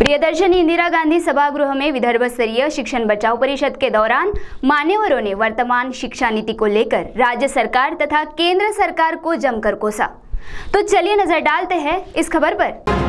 प्रियदर्शनी इंदिरा गांधी सभागृह में विदर्भ स्तरीय शिक्षण बचाओ परिषद के दौरान मान्यवरों ने वर्तमान शिक्षा नीति को लेकर राज्य सरकार तथा केंद्र सरकार को जमकर कोसा। तो चलिए नजर डालते हैं इस खबर पर।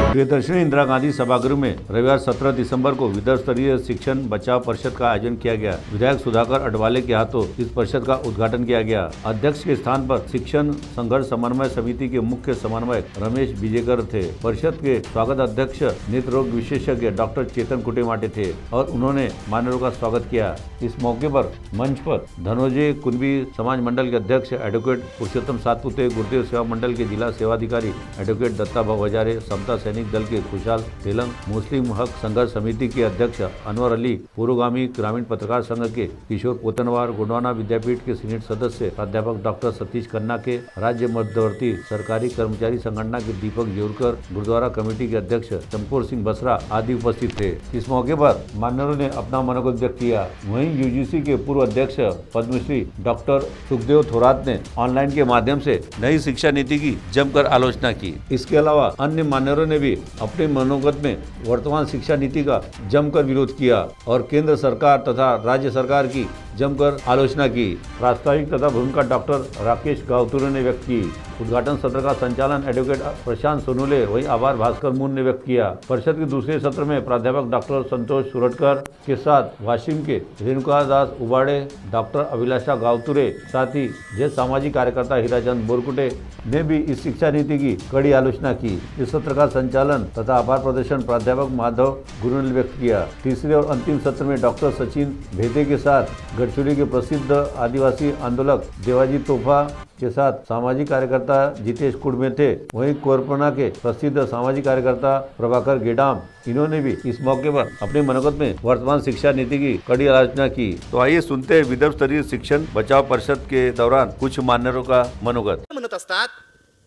प्रियदर्शनी इंदिरा गांधी सभागृह में रविवार 17 दिसंबर को विदर्भ स्तरीय शिक्षण बचाव परिषद का आयोजन किया गया। विधायक सुधाकर अडवाले के हाथों इस परिषद का उद्घाटन किया गया। अध्यक्ष के स्थान पर शिक्षण संघर्ष समन्वय समिति के मुख्य समन्वयक रमेश बिजेकर थे। परिषद के स्वागत अध्यक्ष नेत्र रोग विशेषज्ञ डॉक्टर चेतन कुटेमाटे थे और उन्होंने मान्यवरों का स्वागत किया। इस मौके पर मंच पर धनोजय कुंभी समाज मंडल के अध्यक्ष एडवोकेट पुरुषोत्तम सातपुते, गुरुदेव सेवा मंडल के जिला सेवाधिकारी एडवोकेट दत्ता भवजारे, समता सैनिक दल के खुशहाल तेलंग, मुस्लिम हक संघर्ष समिति के अध्यक्ष अनवर अली, पूर्वगामी ग्रामीण पत्रकार संघ के किशोर पोतनवार, गोंडवाना विद्यापीठ के सीनेट सदस्य प्राध्यापक डॉक्टर सतीश खन्ना के, राज्य मध्यवर्ती सरकारी कर्मचारी संगठन के दीपक जेवरकर, गुरुद्वारा कमेटी के अध्यक्ष चमकोर सिंह बसरा आदि उपस्थित थे। इस मौके पर मान्यवरों ने अपना मनोगत व्यक्त किया। वहीं यूजीसी के पूर्व अध्यक्ष पद्मश्री डॉक्टर सुखदेव थोरात ने ऑनलाइन के माध्यम से नई शिक्षा नीति की जमकर आलोचना की। इसके अलावा अन्य मान्यवरों ने भी अपने मनोगत में वर्तमान शिक्षा नीति का जमकर विरोध किया और केंद्र सरकार तथा राज्य सरकार की जमकर आलोचना की। प्रास्ताविक तथा भूमिका डॉक्टर राकेश गावतुरे ने व्यक्त की। उद्घाटन सत्र का संचालन एडवोकेट प्रशांत सोनोले, वही आभार भास्कर मून ने व्यक्त किया। परिषद के दूसरे सत्र में प्राध्यापक डॉक्टर संतोष सुरटकर के साथ वाशिम के रेणुका दास उबाड़े, डॉक्टर अभिलाषा गावतुरे, साथ ही जय सामाजिक कार्यकर्ता हीराचंद बोरकुटे ने भी इस शिक्षा नीति की कड़ी आलोचना की। इस सत्र का संचालन तथा आभार प्रदर्शन प्राध्यापक माधव गुरु ने व्यक्त किया। तीसरे और अंतिम सत्र में डॉक्टर सचिन भेदे के साथ गढ़चिरौली के प्रसिद्ध आदिवासी आंदोलक देवाजी तोफा के साथ सामाजिक कार्यकर्ता जितेश कुड़मे थे। वहीं कोरपना के प्रसिद्ध सामाजिक कार्यकर्ता प्रभाकर गेडाम, इन्होंने भी इस मौके पर अपने मनोगत में वर्तमान शिक्षा नीति की कड़ी आलोचना की। तो आइए सुनते हैं विदर्भ स्तरीय शिक्षण बचाव परिषद के दौरान कुछ मान्यवरों का मनोगत। म्हणत असतात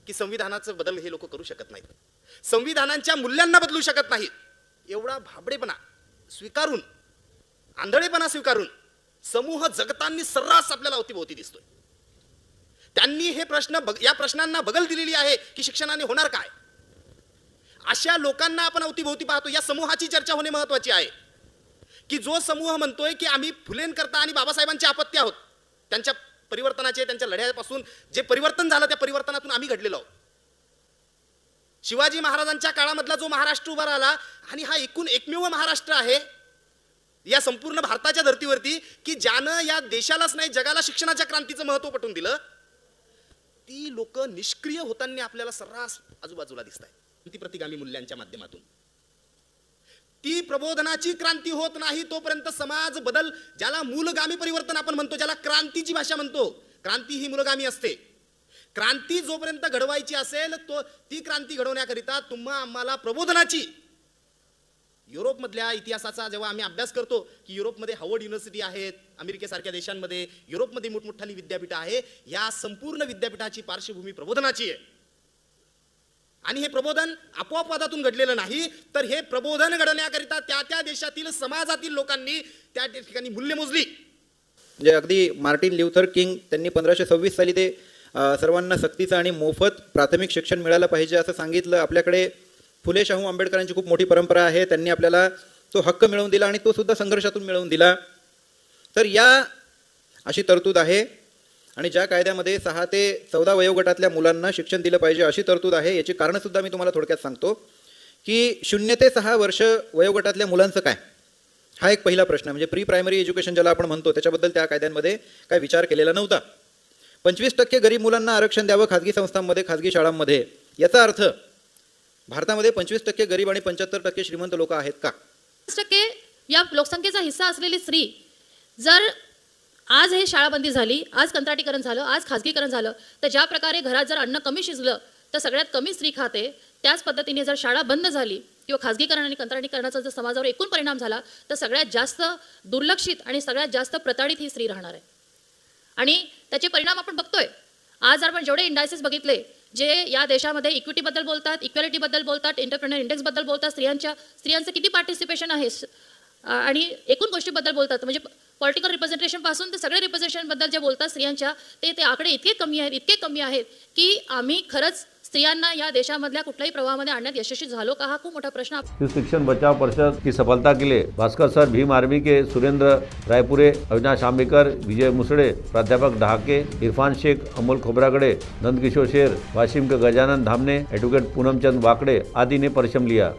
की संविधानाचा बदल हे लोक करू शकत नाहीत, संविधानांच्या मूल्यांना बदलू शकत नाहीत। एवढा भाबडेपणा स्वीकारून, आंधळेपणा स्वीकारून समूह जगतांनी सर्रास आपल्याला अवतीभोवती दिसतोय। त्यांनी हे या प्रश्नांना बगल दिलेली आहे की शिक्षणाने होणार काय। अशा लोकांना आपण अवतीभोवती पाहतो। या समूहाची चर्चा होणे महत्त्वाची आहे की जो समूह म्हणतोय की आम्ही फुलेंकरता आणि बाबासाहेबांचे अपत्य आहोत, त्यांच्या परिवर्तनाचे, त्यांच्या लढ्यापासून जे परिवर्तन झालं त्या परिवर्तनातून आम्ही घडलेलो आहोत। शिवाजी महाराजांच्या काळामधला जो महाराष्ट्र उभा राहिला आणि हा एकमेव महाराष्ट्र आहे या संपूर्ण भारताच्या धर्तीवरती की ज्यानं या देशालाच नाही जगाला शिक्षणाच्या क्रांतीचं महत्त्व पटवून दिलं, ती लोक निष्क्रिय होताना आपल्याला सर्रास आजूबाजूला दिसत आहेत। ती प्रतिगामी मूल्यांच्या माध्यमातून ती प्रबोधनाची क्रांती होत नाही तोपर्यंत समाज बदल, ज्याला मूलगामी परिवर्तन आपण म्हणतो, ज्याला क्रांतीची भाषा म्हणतो, क्रांती ही मूलगामी असते। क्रांती जोपर्यंत घडवायची असेल तो ती क्रांती घडवण्याकरिता आम्हाला प्रबोधनाची, युरोपमधल्या इतिहासाचा जेव्हा आम्ही अभ्यास करतो की युरोपमध्ये हार्वर्ड युनिव्हर्सिटी आहेत, अमेरिकेसारख्या देशांमध्ये युरोपमध्ये मोठमोठी विद्यापीठ आहे, या संपूर्ण विद्यापीठाची पार्श्वभूमी प्रबोधनाची आहे। आणि हे प्रबोधन आपोआप वादातून घडलेलं नाही, तर हे प्रबोधन घडवण्याकरिता त्या देशातील समाजातील लोकांनी त्या ठिकाणी मूल्य मोजली। म्हणजे अगदी मार्टिन ल्यूथर किंग त्यांनी 1526 साली ते सर्वांना सक्तीचं आणि मोफत प्राथमिक शिक्षण मिळालं पाहिजे असं सांगितलं। आपल्याकडे फुले शाहू आंबेडकरांची खूप मोठी परंपरा आहे, त्यांनी आपल्याला तो हक्क मिळवून दिला आणि तो सुद्धा संघर्षातून मिळवून दिला। तर या अशी तरतूद आहे आणि ज्या कायद्यामध्ये 6 ते 14 वयोगटातल्या मुलांना शिक्षण दिलं पाहिजे अशी तरतूद आहे। याची कारणं सुद्धा मी तुम्हाला थोडक्यात सांगतो की 0 ते 6 वर्ष वयोगटातल्या मुलांचं काय, हा एक पहिला प्रश्न। म्हणजे प्री प्रायमरी एज्युकेशन ज्याला आपण म्हणतो त्याच्याबद्दल त्या कायद्यांमध्ये काय विचार केलेला नव्हता। 25% गरीब मुलांना आरक्षण द्यावं खाजगी संस्थांमध्ये, खाजगी शाळांमध्ये। याचा अर्थ भारतामध्ये 25% गरीब आणि 75% श्रीमंत लोक आहेत का? 25% या लोकसंख्येचा हिस्सा असलेली स्त्री जर आज हे शाळाबंदी झाली, आज कंत्राटीकरण झालं, आज खाजगीकरण झालं, तर ज्या प्रकारे घरात जर अन्न कमी शिजलं तर सगळ्यात कमी स्त्री खाते, त्याच पद्धतीने जर शाळा बंद झाली किंवा खाजगीकरण आणि कंत्राटीकरणाचा जर समाजावर एकूण परिणाम झाला तर सगळ्यात जास्त दुर्लक्षित आणि सगळ्यात जास्त प्रताडित ही स्त्री राहणार आहे। आणि त्याचे परिणाम आपण बघतोय। आज आपण जेवढे इंडायसेस बघितले जे या देशामध्ये इक्विटीबद्दल बोलतात, इक्वॅलिटीबद्दल बोलतात, एंटरप्रेन्योर इंडेक्सबद्दल बोलतात, स्त्रियांचं किती पार्टिसिपेशन आहे आणि एकूण गोष्टीबद्दल बोलतात। म्हणजे पॉलिटिकल रिप्रेझेंटेशन पासून ते सगळे रिप्रेझेंटेशन बद्दल जे बोलतात स्त्रियांच्या ते आकडे इतके कमी आहेत की आम्ही खरंच स्त्रियांना या देशामधल्या कुठल्याही प्रवाहामध्ये आणण्यात यशस्वी झालो का, हा खूप मोठा प्रश्न इस शिक्षण बचाव परिषद की सफलता के लिए भास्कर सर, भीम आर्मी के सुरेंद्र रायपुरे, अविनाश आंबेकर, विजय मुसड़े, प्राध्यापक ढाके, इरफान शेख, अमोल खोबरागड़े, नंदकिशोर शेर, वाशिम के गजानन धामने, एडवोकेट पूनम चंद वाकड़े आदि ने परिश्रम लिया।